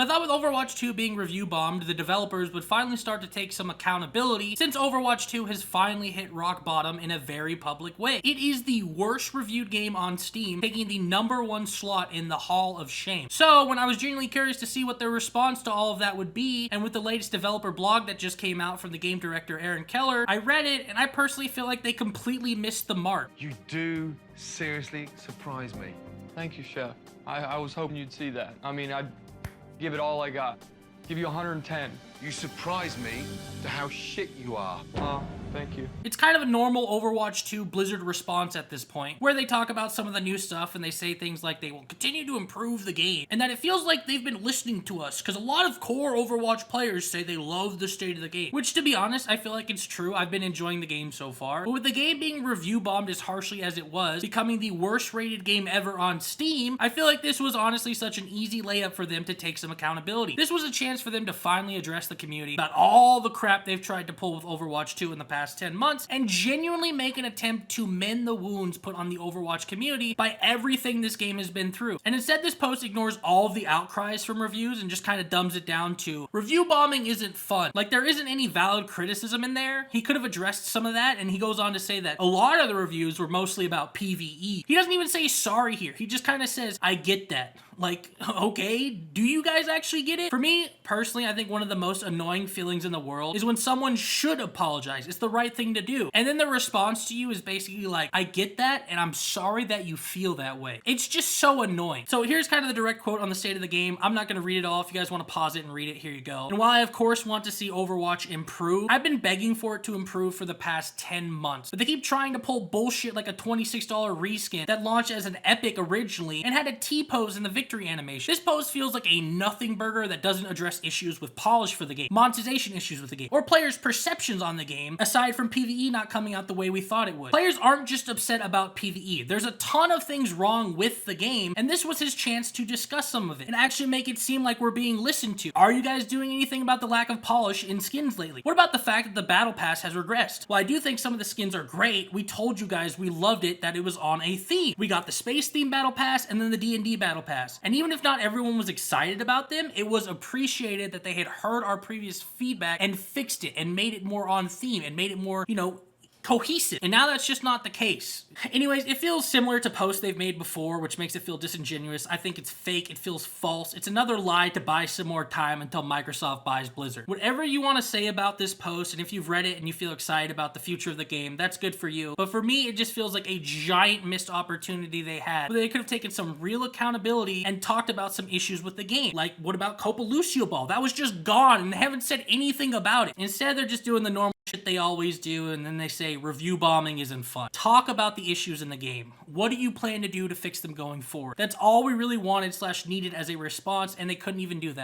So I thought with Overwatch 2 being review bombed, the developers would finally start to take some accountability since Overwatch 2 has finally hit rock bottom in a very public way. It is the worst reviewed game on Steam, taking the #1 slot in the Hall of Shame. So when I was genuinely curious to see what their response to all of that would be, and with the latest developer blog that just came out from the game director Aaron Keller, I read it and I personally feel like they completely missed the mark. You do seriously surprise me. Thank you, Chef. I was hoping you'd see that. I mean, I'd give it all I got. Give you 110. You surprise me to how shit you are. Thank you. It's kind of a normal Overwatch 2 Blizzard response at this point, where they talk about some of the new stuff and they say things like they will continue to improve the game, and that it feels like they've been listening to us, because a lot of core Overwatch players say they love the state of the game, which to be honest, I feel like it's true. I've been enjoying the game so far, but with the game being review bombed as harshly as it was, becoming the worst rated game ever on Steam, I feel like this was honestly such an easy layup for them to take some accountability. This was a chance for them to finally address the community about all the crap they've tried to pull with Overwatch 2 in the past 10 months and genuinely make an attempt to mend the wounds put on the Overwatch community by everything this game has been through. And instead, this post ignores all of the outcries from reviews and just kind of dumbs it down to review bombing isn't fun. Like, there isn't any valid criticism in there. He could have addressed some of that, and he goes on to say that a lot of the reviews were mostly about PvE. He doesn't even say sorry here. He just kind of says, I get that. Like, okay, do you guys actually get it? For me, personally, I think one of the most annoying feelings in the world is when someone should apologize. It's the right thing to do. And then the response to you is basically like, I get that, and I'm sorry that you feel that way. It's just so annoying. So here's kind of the direct quote on the state of the game. I'm not going to read it all. If you guys want to pause it and read it, here you go. And while I, of course, want to see Overwatch improve, I've been begging for it to improve for the past 10 months. But they keep trying to pull bullshit like a $26 reskin that launched as an epic originally and had a T-pose in the victory animation. This pose feels like a nothing burger that doesn't address issues with polish for the game, monetization issues with the game, or players' perceptions on the game, aside from PvE not coming out the way we thought it would. Players aren't just upset about PvE. There's a ton of things wrong with the game, and this was his chance to discuss some of it and actually make it seem like we're being listened to. Are you guys doing anything about the lack of polish in skins lately? What about the fact that the battle pass has regressed? While I do think some of the skins are great, we told you guys we loved it that it was on a theme. We got the space theme battle pass and then the D&D battle pass. And even if not everyone was excited about them, it was appreciated that they had heard our previous feedback and fixed it and made it more on theme and made it more, cohesive. And now that's just not the case. Anyways, it feels similar to posts they've made before, which makes it feel disingenuous. I think it's fake. It feels false. It's another lie to buy some more time until Microsoft buys Blizzard. Whatever you want to say about this post, and if you've read it and you feel excited about the future of the game, that's good for you. But for me, it just feels like a giant missed opportunity they had, where they could have taken some real accountability and talked about some issues with the game. Like, what about Copa Lucio Ball? That was just gone, and they haven't said anything about it. Instead, they're just doing the normal shit they always do, and then they say review bombing isn't fun. Talk about the issues in the game. What do you plan to do to fix them going forward? That's all we really wanted / needed as a response, and they couldn't even do that.